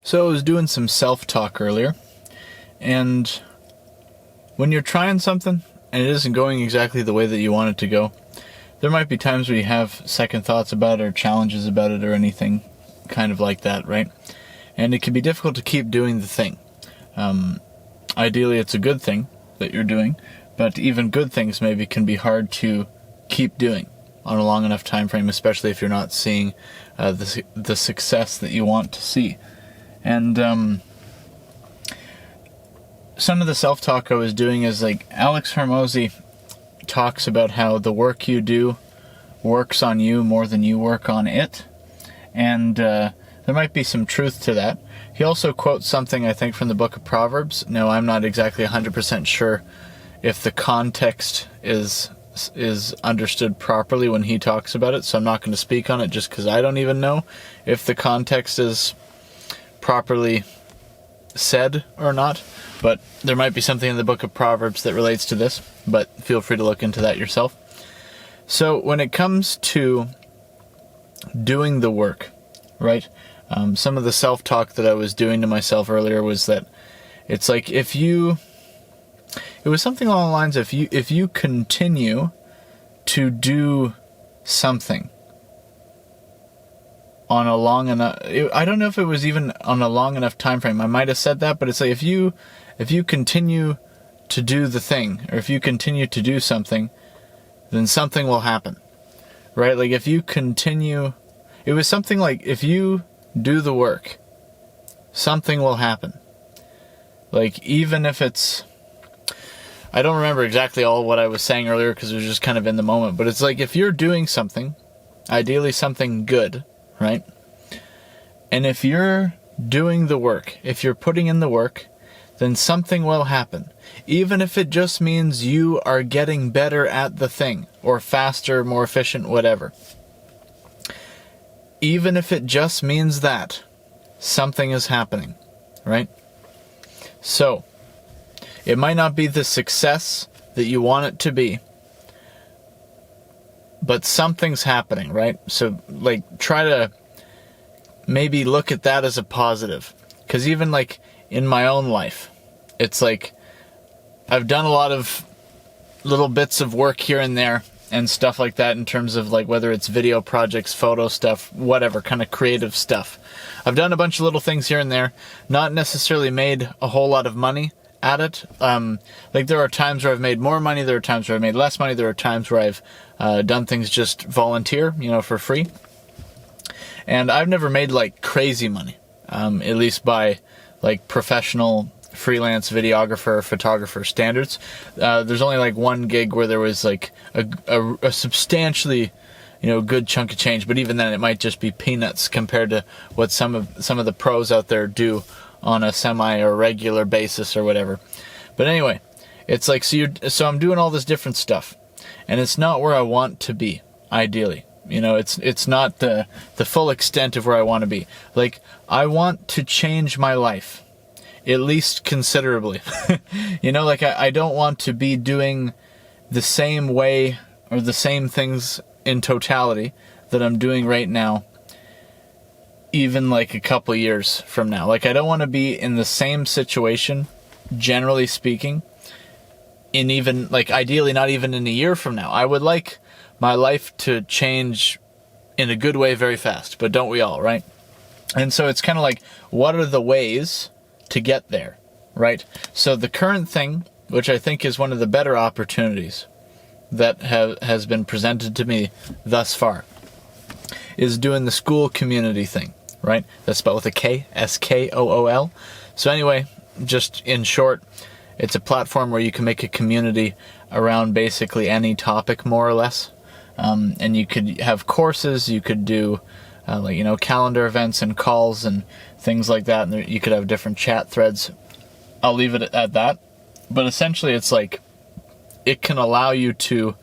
So I was doing some self-talk earlier, and when you're trying something and it isn't going exactly the way that you want it to go, there might be times where you have second thoughts about it or challenges about it or anything kind of like that, right? And it can be difficult to keep doing the thing. Ideally, it's a good thing that you're doing, but even good things maybe can be hard to keep doing on a long enough time frame, especially if you're not seeing the success that you want to see. And some of the self-talk I was doing is like Alex Hormozy talks about how the work you do works on you more than you work on it. And there might be some truth to that. He also quotes something, I think, from the book of Proverbs. Now, I'm not exactly 100% sure if the context is understood properly when he talks about it, so I'm not going to speak on it just because I don't even know if the context is properly said or not. But there might be something in the book of Proverbs that relates to this, but feel free to look into that yourself. So when it comes to doing the work, right, some of the self-talk that I was doing to myself earlier was that it's like it was something along the lines of if you continue to do something on a long enough, I don't know if it was even on a long enough time frame. I might have said that, but it's like if you continue to do the thing, or if you continue to do something, then something will happen, right? Like if you continue, it was something like if you do the work, something will happen. Like even if it's, I don't remember exactly all what I was saying earlier because it was just kind of in the moment, but it's like if you're doing something, ideally something good, right? And if you're doing the work, if you're putting in the work, then something will happen. Even if it just means you are getting better at the thing, or faster, more efficient, whatever. Even if it just means that, something is happening, right? So, it might not be the success that you want it to be, but something's happening, right? So, like, try to maybe look at that as a positive. Because even, like, in my own life, it's like, I've done a lot of little bits of work here and there, and stuff like that in terms of, like, whether it's video projects, photo stuff, whatever, kind of creative stuff. I've done a bunch of little things here and there, not necessarily made a whole lot of money at it. Like, there are times where I've made more money, there are times where I've made less money, there are times where I've done things just volunteer, for free. And I've never made, like, crazy money, at least by, like, professional freelance videographer, photographer standards. There's only, like, one gig where there was, like, a substantially, good chunk of change, but even then it might just be peanuts compared to what some of the pros out there do on a semi or regular basis or whatever. But anyway, it's like, so I'm doing all this different stuff, and it's not where I want to be, ideally. It's not the full extent of where I want to be. Like, I want to change my life, at least considerably. Like, I don't want to be doing the same way or the same things in totality that I'm doing right now, even like a couple years from now. Like, I don't want to be in the same situation, generally speaking, in even, like, ideally not even in a year from now. I would like my life to change in a good way very fast, but don't we all, right? And so it's kind of like, what are the ways to get there, right? So the current thing, which I think is one of the better opportunities that has been presented to me thus far, is doing the Skool Community thing, right? That's spelled with a K, Skool. So anyway, just in short, it's a platform where you can make a community around basically any topic, more or less. And you could have courses, you could do, calendar events and calls and things like that. And you could have different chat threads. I'll leave it at that. But essentially, it's like, it can allow you to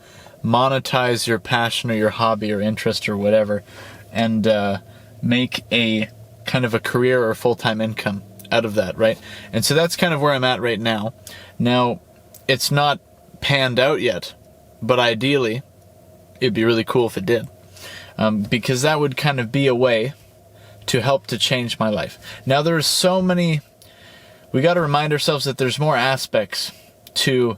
monetize your passion or your hobby or interest or whatever, and make a kind of a career or full-time income out of that, right? And so that's kind of where I'm at right now. Now, it's not panned out yet, but ideally, it'd be really cool if it did. Because that would kind of be a way to help to change my life. Now there's so many, we got to remind ourselves that there's more aspects to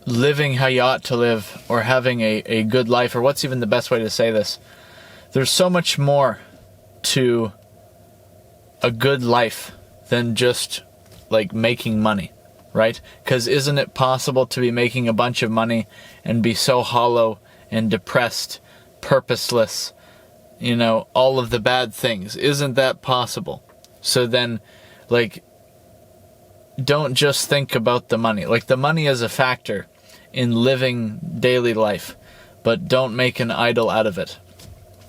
living how you ought to live, or having a good life, or what's even the best way to say this. There's so much more to a good life than just like making money, right? Because isn't it possible to be making a bunch of money and be so hollow and depressed, purposeless, all of the bad things? Isn't that possible? So then, like, don't just think about the money. Like, the money is a factor in living daily life, but don't make an idol out of it.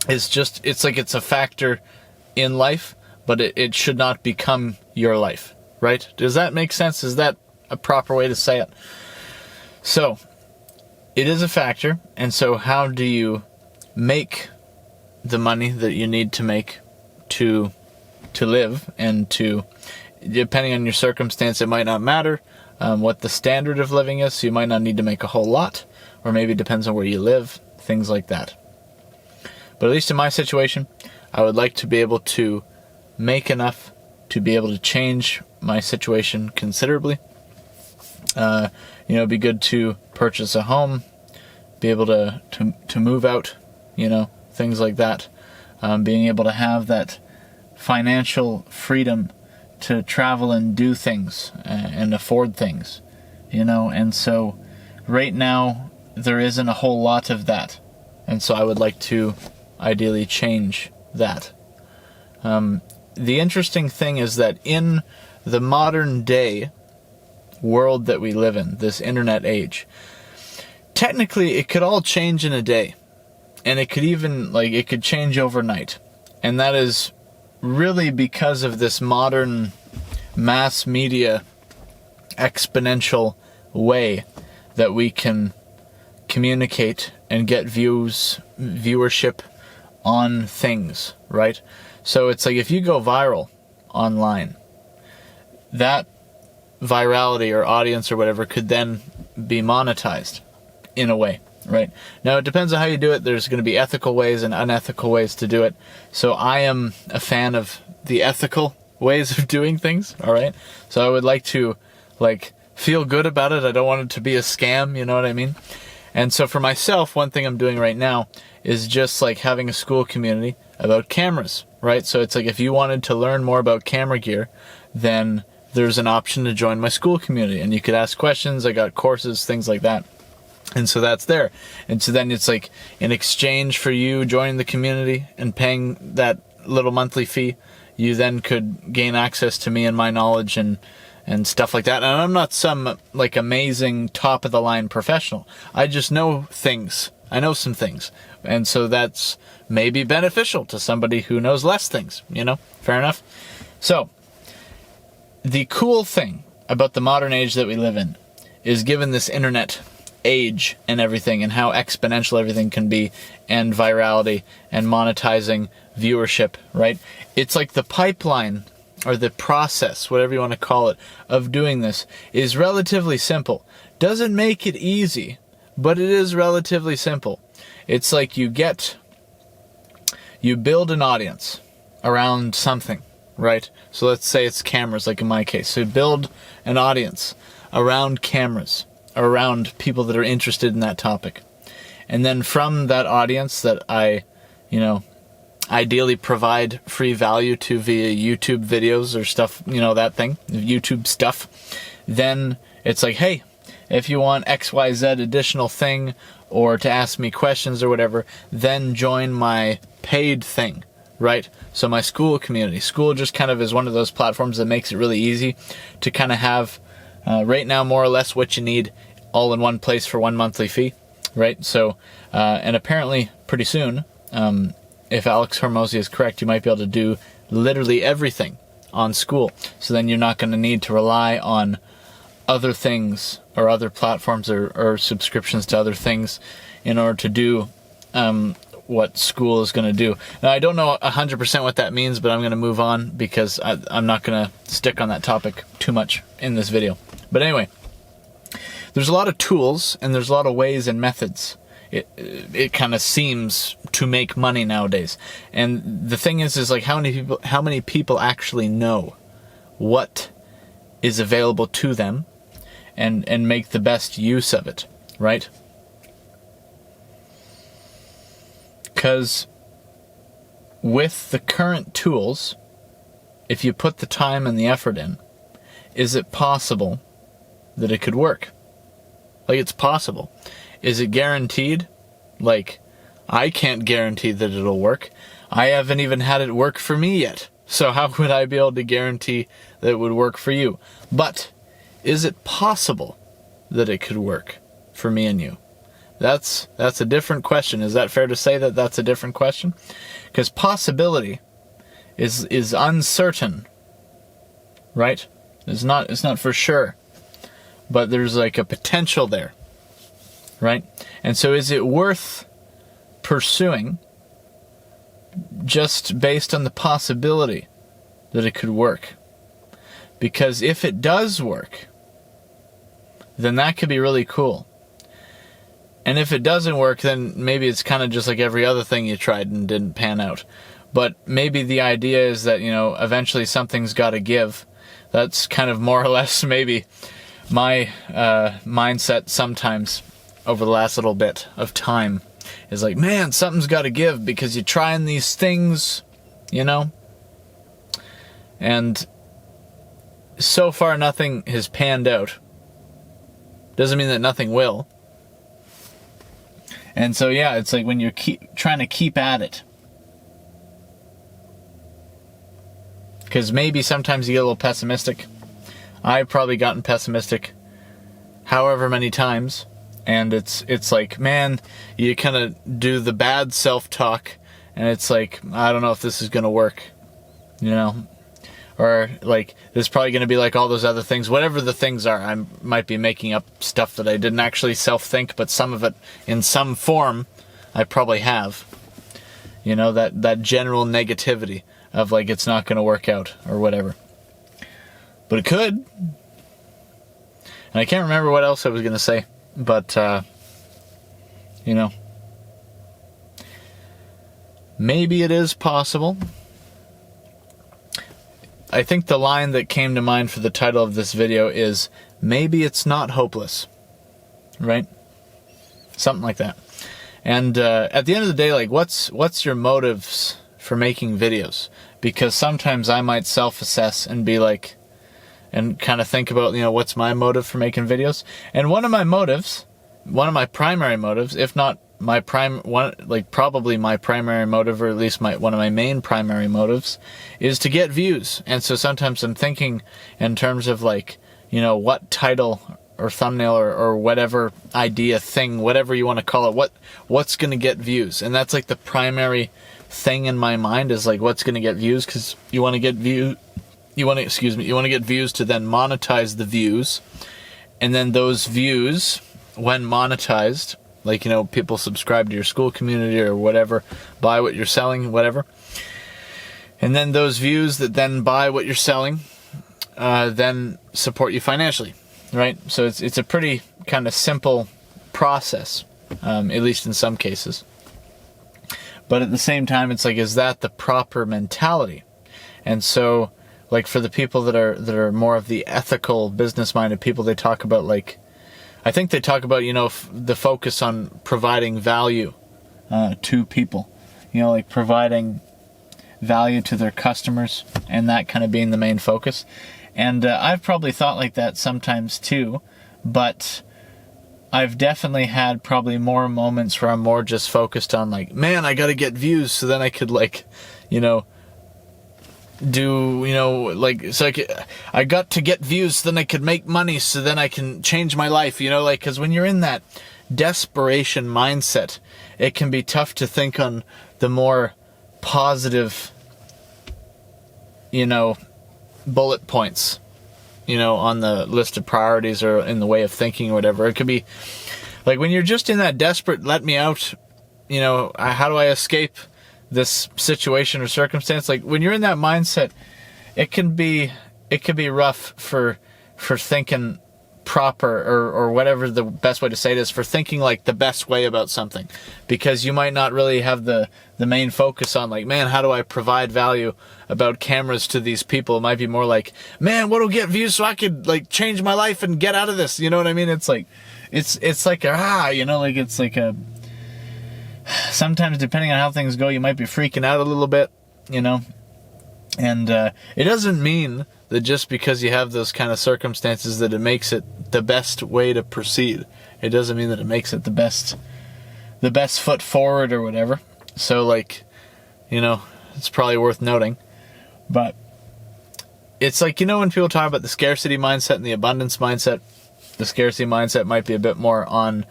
It's like it's a factor in life, but it should not become your life, right? Does that make sense? Is that a proper way to say it? So, it is a factor, and so how do you make the money that you need to make to live, and to, depending on your circumstance, it might not matter what the standard of living is, so you might not need to make a whole lot, or maybe it depends on where you live, things like that. But at least in my situation, I would like to be able to make enough to be able to change my situation considerably. It'd be good to purchase a home, be able to move out, things like that. Being able to have that financial freedom to travel and do things and afford things, and so right now there isn't a whole lot of that, and so I would like to ideally change that. The interesting thing is that in the modern day world that we live in, this internet age, technically it could all change in a day, and it could even, it could change overnight, and that is really because of this modern mass media exponential way that we can communicate and get viewership on things, right? So it's like if you go viral online, that virality or audience or whatever could then be monetized in a way, right? Now it depends on how you do it. There's going to be ethical ways and unethical ways to do it. So I am a fan of the ethical ways of doing things, all right? So I would like to feel good about it. I don't want it to be a scam, you know what I mean? And so for myself, one thing I'm doing right now is just having a Skool community about cameras, right? So it's if you wanted to learn more about camera gear, then there's an option to join my Skool community, and you could ask questions. I got courses, things like that. And so that's there. And so then it's in exchange for you joining the community and paying that little monthly fee, you then could gain access to me and my knowledge and stuff like that. And I'm not some amazing top of the line professional. I just know things. I know some things. And so that's maybe beneficial to somebody who knows less things, Fair enough. So the cool thing about the modern age that we live in is, given this internet age and everything, and how exponential everything can be, and virality and monetizing viewership, right? It's the pipeline, or the process, whatever you want to call it, of doing this is relatively simple. Doesn't make it easy, but it is relatively simple. It's you build an audience around something, right? So let's say it's cameras, in my case. So you build an audience around cameras, around people that are interested in that topic. And then from that audience that I, ideally provide free value to via YouTube videos or stuff, that thing, YouTube stuff, then it's hey, if you want XYZ additional thing, or to ask me questions or whatever, then join my paid thing, right? So my Skool community. Skool just kind of is one of those platforms that makes it really easy to kind of have, right now, more or less what you need all in one place for one monthly fee, right? So, and apparently pretty soon, if Alex Hormozy is correct, you might be able to do literally everything on Skool. So then you're not going to need to rely on other things or other platforms or subscriptions to other things in order to do what Skool is going to do. Now, I don't know 100% what that means, but I'm going to move on because I'm not going to stick on that topic too much in this video. But anyway, there's a lot of tools and there's a lot of ways and methods. It kind of seems to make money nowadays. And the thing is like how many people actually know what is available to them and make the best use of it, right? Because with the current tools, if you put the time and the effort in, is it possible that it could work? Like, it's possible. Is it guaranteed? Like, I can't guarantee that it'll work. I haven't even had it work for me yet. So how would I be able to guarantee that it would work for you? But is it possible that it could work for me and you? That's a different question. Is that fair to say that that's a different question? Because possibility is uncertain, right? It's not for sure, but there's like a potential there, right? And so is it worth pursuing just based on the possibility that it could work? Because if it does work, then that could be really cool. And if it doesn't work, then maybe it's kind of just like every other thing you tried and didn't pan out. But maybe the idea is that, eventually something's got to give. That's kind of more or less maybe my mindset sometimes over the last little bit of time. Is like, man, something's got to give because you're trying these things, And so far nothing has panned out. Doesn't mean that nothing will. And so, yeah, it's like when you're trying to keep at it. Because maybe sometimes you get a little pessimistic. I've probably gotten pessimistic however many times. And it's like, man, you kind of do the bad self-talk. And it's like, I don't know if this is going to work. Or like, this is probably going to be like all those other things. Whatever the things are, I might be making up stuff that I didn't actually self-think, but some of it, in some form, I probably have. That general negativity of like, it's not going to work out, or whatever. But it could. And I can't remember what else I was going to say, but, maybe it is possible. I think the line that came to mind for the title of this video is, maybe it's not hopeless, right? Something like that. And at the end of the day, like, what's your motives for making videos? Because sometimes I might self-assess and be like, and kind of think about, what's my motive for making videos? And one of my primary motives, if not probably my primary motive, or at least one of my main primary motives, is to get views. And so sometimes I'm thinking in terms of like, what title or thumbnail or whatever idea thing, whatever you want to call it, what's going to get views. And that's like the primary thing in my mind, is like, what's going to get views, because you want to get views to then monetize the views. And then those views, when monetized, like, people subscribe to your Skool Community or whatever, buy what you're selling, whatever. And then those views that then buy what you're selling, then support you financially, right? So it's a pretty kind of simple process, at least in some cases. But at the same time, it's like, is that the proper mentality? And so, like, for the people that are more of the ethical, business-minded people, they talk about, like, I think they talk about, the focus on providing value to people. Like providing value to their customers, and that kind of being the main focus. And I've probably thought like that sometimes too, but I've definitely had probably more moments where I'm more just focused on like, man, I got to get views so then I could like, I got to get views so then I could make money so then I can change my life, because when you're in that desperation mindset, it can be tough to think on the more positive, bullet points, on the list of priorities or in the way of thinking or whatever. It could be like when you're just in that desperate, let me out, how do I escape this situation or circumstance? Like when you're in that mindset, it can be rough for thinking proper, or whatever the best way to say it is, for thinking like the best way about something, because you might not really have the main focus on like, man, how do I provide value about cameras to these people? It might be more like, man, what'll get views so I could like change my life and get out of this, you know what I mean? It's like it's like you know, like it's like a, sometimes depending on how things go, you might be freaking out a little bit, you know. And it doesn't mean that just because you have those kind of circumstances that it makes it the best way to proceed. It doesn't mean that it makes it the best foot forward or whatever. So like, you know, it's probably worth noting. But it's like, you know, when people talk about the scarcity mindset and the abundance mindset, the scarcity mindset might be a bit more on,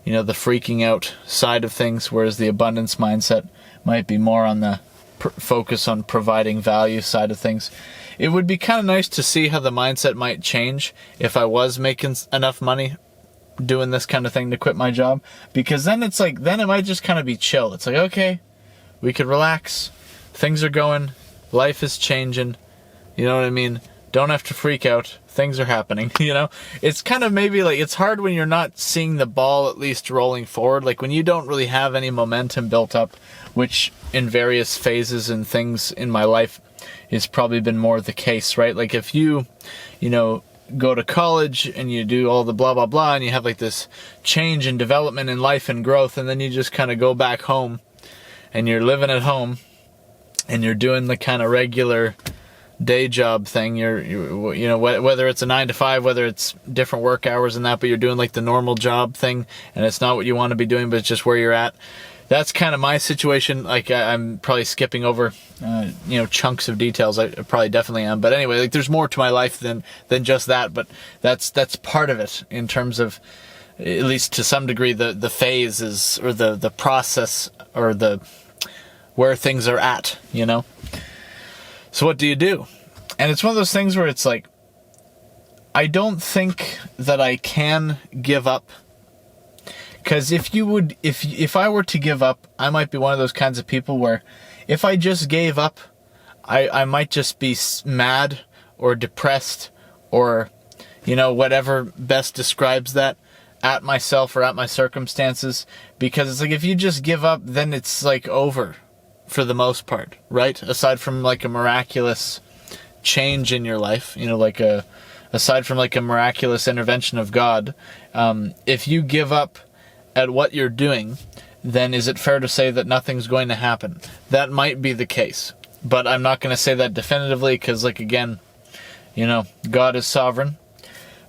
you know, the freaking out side of things, whereas the abundance mindset might be more on the focus on providing value side of things. It would be kind of nice to see how the mindset might change if I was making enough money doing this kind of thing to quit my job, because then it's like, then it might just kind of be chill. It's like, okay, we could relax, things are going, life is changing, you know what I mean? Don't have to freak out, things are happening, you know? It's kind of maybe like, it's hard when you're not seeing the ball at least rolling forward, like when you don't really have any momentum built up, which in various phases and things in my life has probably been more the case, right? Like if you know, go to college and you do all the blah, blah, blah, and you have like this change and development in life and growth, and then you just kind of go back home and you're living at home and you're doing the kind of regular day job thing. You know, whether it's a 9 to 5, whether it's different work hours and that, but you're doing like the normal job thing and it's not what you want to be doing, but it's just where you're at. That's kind of my situation. Like I'm probably skipping over, you know, chunks of details. I probably definitely am. But anyway, like there's more to my life than just that. But that's part of it in terms of, at least to some degree, the phases or the process or the where things are at, you know. So what do you do? And it's one of those things where it's like, I don't think that I can give up. Because if I were to give up, I might be one of those kinds of people where if I just gave up, I might just be mad or depressed or, you know, whatever best describes that, at myself or at my circumstances. Because it's like, if you just give up, then it's like over for the most part, right? Aside from like a miraculous change in your life, you know, like aside from like a miraculous intervention of God, if you give up at what you're doing, then is it fair to say that nothing's going to happen? That might be the case, but I'm not going to say that definitively, because like, again, you know, God is sovereign.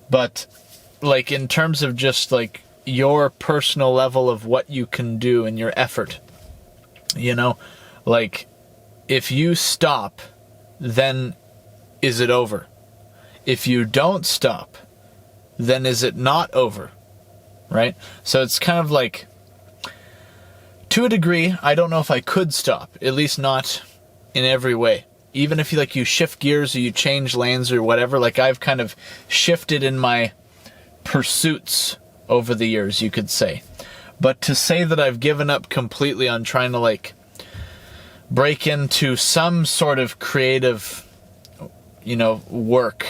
But like in terms of just like your personal level of what you can do and your effort, you know, like if you stop, then is it over? If you don't stop, then is it not over? Right? So it's kind of like, to a degree, I don't know if I could stop, at least not in every way. Even if you shift gears or you change lanes or whatever, like I've kind of shifted in my pursuits over the years, you could say. But to say that I've given up completely on trying to like break into some sort of creative, you know, work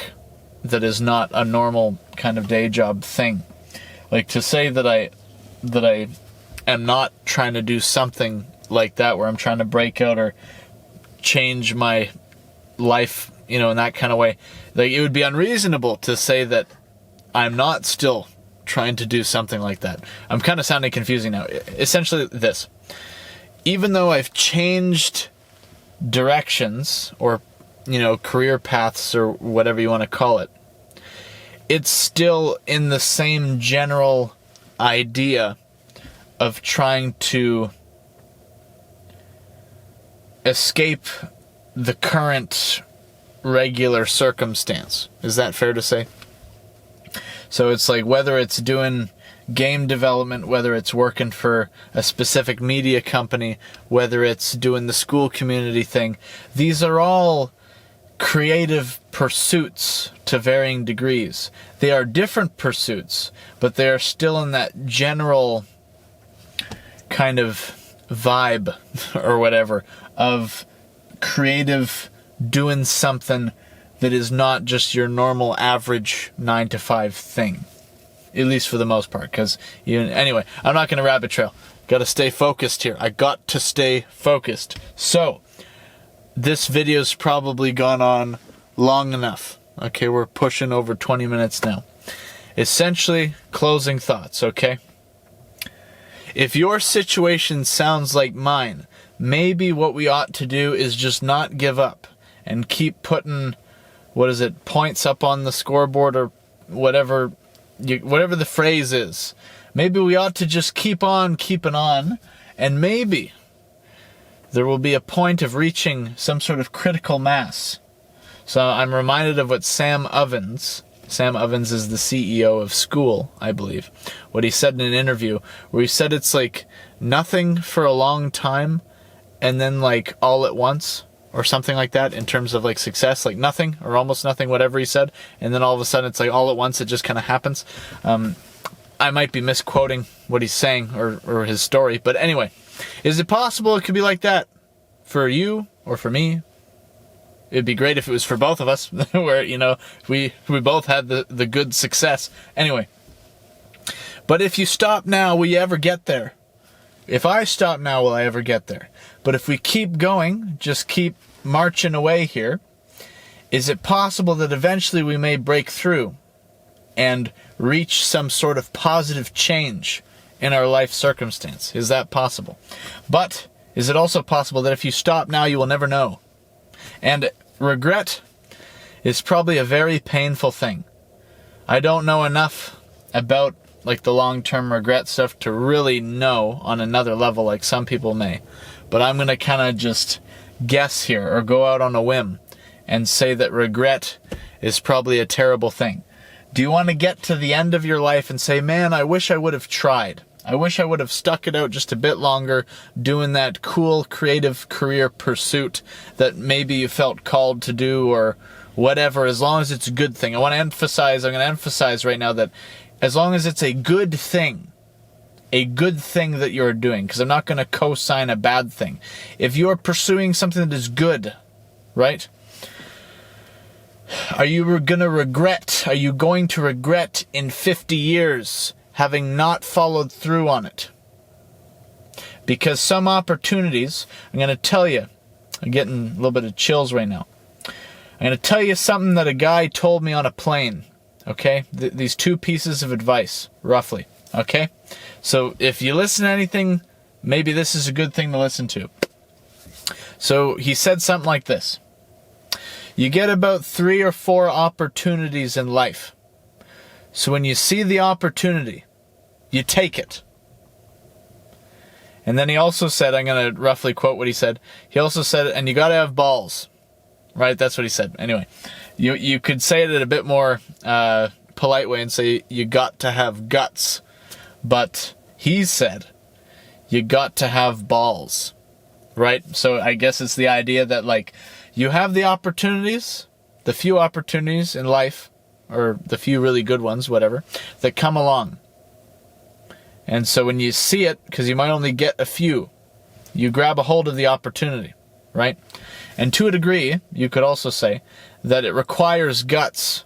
that is not a normal kind of day job thing. Like to say that I am not trying to do something like that where I'm trying to break out or change my life, you know, in that kind of way. Like it would be unreasonable to say that I'm not still trying to do something like that. I'm kind of sounding confusing now. Essentially this. Even though I've changed directions or, you know, career paths or whatever you want to call it, it's still in the same general idea of trying to escape the current regular circumstance. Is that fair to say? So it's like whether it's doing game development, whether it's working for a specific media company, whether it's doing the Skool Community thing, these are all creative pursuits to varying degrees. They are different pursuits, but they are still in that general kind of vibe or whatever of creative doing something that is not just your normal average 9 to 5 thing. At least for the most part. Anyway, I'm not going to rabbit trail. Got to stay focused here. I got to stay focused. So, this video's probably gone on long enough. Okay, we're pushing over 20 minutes now. Essentially, closing thoughts, okay? If your situation sounds like mine, maybe what we ought to do is just not give up and keep putting, points up on the scoreboard or whatever the phrase is. Maybe we ought to just keep on keeping on, and maybe there will be a point of reaching some sort of critical mass. So I'm reminded of what Sam Ovens is the CEO of Skool, I believe, what he said in an interview, where he said it's like nothing for a long time, and then like all at once, or something like that, in terms of like success, like nothing, or almost nothing, whatever he said, and then all of a sudden it's like all at once, it just kind of happens. I might be misquoting what he's saying, or his story, but anyway, is it possible it could be like that for you, or for me? It'd be great if it was for both of us, where, we both had the good success. Anyway. But if you stop now, will you ever get there? If I stop now, will I ever get there? But if we keep going, just keep marching away here, is it possible that eventually we may break through and reach some sort of positive change in our life circumstance? Is that possible? But is it also possible that if you stop now, you will never know? And regret is probably a very painful thing. I don't know enough about like the long-term regret stuff to really know on another level like some people may. But I'm going to kind of just guess here, or go out on a whim and say that regret is probably a terrible thing. Do you want to get to the end of your life and say, man, I wish I would have tried. I wish I would have stuck it out just a bit longer, doing that cool, creative career pursuit that maybe you felt called to do, or whatever, as long as it's a good thing. I'm going to emphasize right now that as long as it's a good thing that you're doing, because I'm not going to co-sign a bad thing. If you're pursuing something that is good, right? Are you going to regret in 50 years having not followed through on it? Because some opportunities, I'm going to tell you, I'm getting a little bit of chills right now. I'm going to tell you something that a guy told me on a plane, okay? These 2 pieces of advice, roughly, okay? So if you listen to anything, maybe this is a good thing to listen to. So he said something like this. You get about 3 or 4 opportunities in life. So when you see the opportunity, you take it. And then he also said, I'm going to roughly quote what he said. He also said, and you got to have balls. Right? That's what he said. Anyway, you could say it in a bit more polite way and say you got to have guts. But he said, you got to have balls. Right? So I guess it's the idea that like you have the opportunities, the few opportunities in life, or the few really good ones, whatever, that come along. And so when you see it, because you might only get a few, you grab a hold of the opportunity, right? And to a degree, you could also say that it requires guts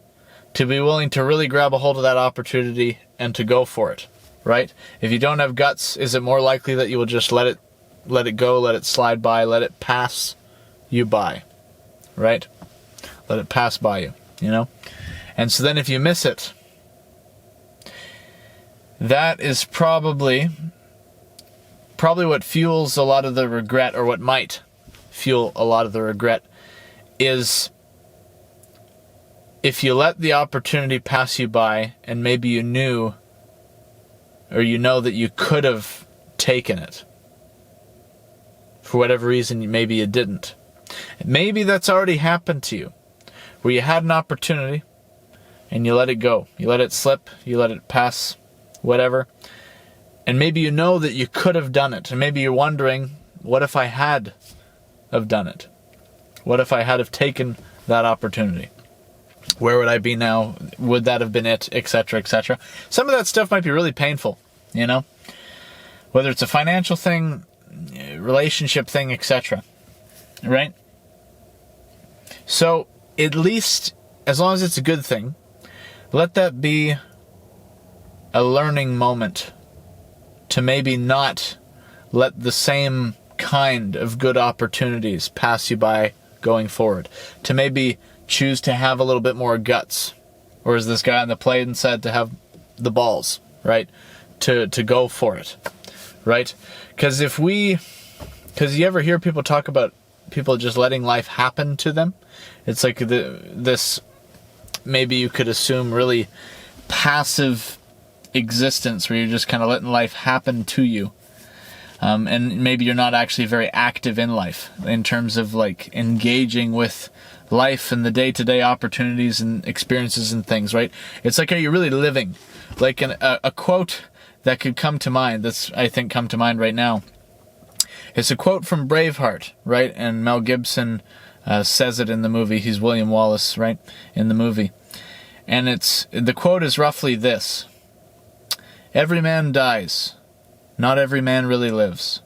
to be willing to really grab a hold of that opportunity and to go for it, right? If you don't have guts, is it more likely that you will just let it go, let it slide by, let it pass you by, right? Let it pass by you, And so then if you miss it, that is probably what fuels a lot of the regret, or what might fuel a lot of the regret, is if you let the opportunity pass you by and maybe you knew, or that you could have taken it. For whatever reason, maybe you didn't. Maybe that's already happened to you, where you had an opportunity and you let it go. You let it slip, you let it pass, whatever. And maybe that you could have done it. And maybe you're wondering, what if I had have done it? What if I had have taken that opportunity? Where would I be now? Would that have been it? Etc., etc. Some of that stuff might be really painful, Whether it's a financial thing, relationship thing, etc. Right? So, at least, as long as it's a good thing, let that be a learning moment to maybe not let the same kind of good opportunities pass you by going forward. To maybe choose to have a little bit more guts. Or as this guy on the plane said, to have the balls, right? To go for it, right? Because you ever hear people talk about people just letting life happen to them? It's like this, maybe you could assume, really passive existence where you're just kind of letting life happen to you. And maybe you're not actually very active in life in terms of like engaging with life and the day-to-day opportunities and experiences and things, right? It's like, are you really living? Like a quote that could come to mind, that's I think come to mind right now. It's a quote from Braveheart, right? And Mel Gibson says it in the movie. He's William Wallace, right? In the movie. And the quote is roughly this: "Every man dies. Not every man really lives."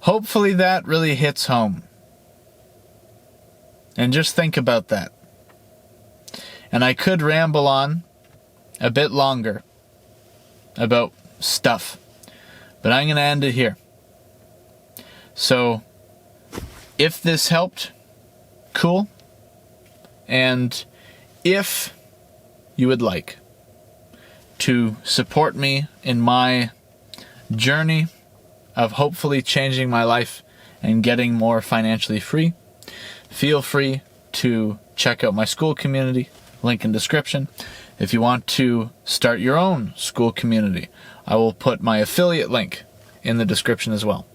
Hopefully that really hits home. And just think about that. And I could ramble on a bit longer about stuff, but I'm going to end it here. So, if this helped, cool. And if you would like to support me in my journey of hopefully changing my life and getting more financially free, feel free to check out my Skool Community, link in description. If you want to start your own Skool Community, I will put my affiliate link in the description as well.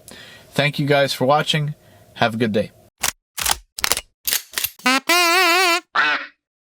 Thank you guys for watching. Have a good day.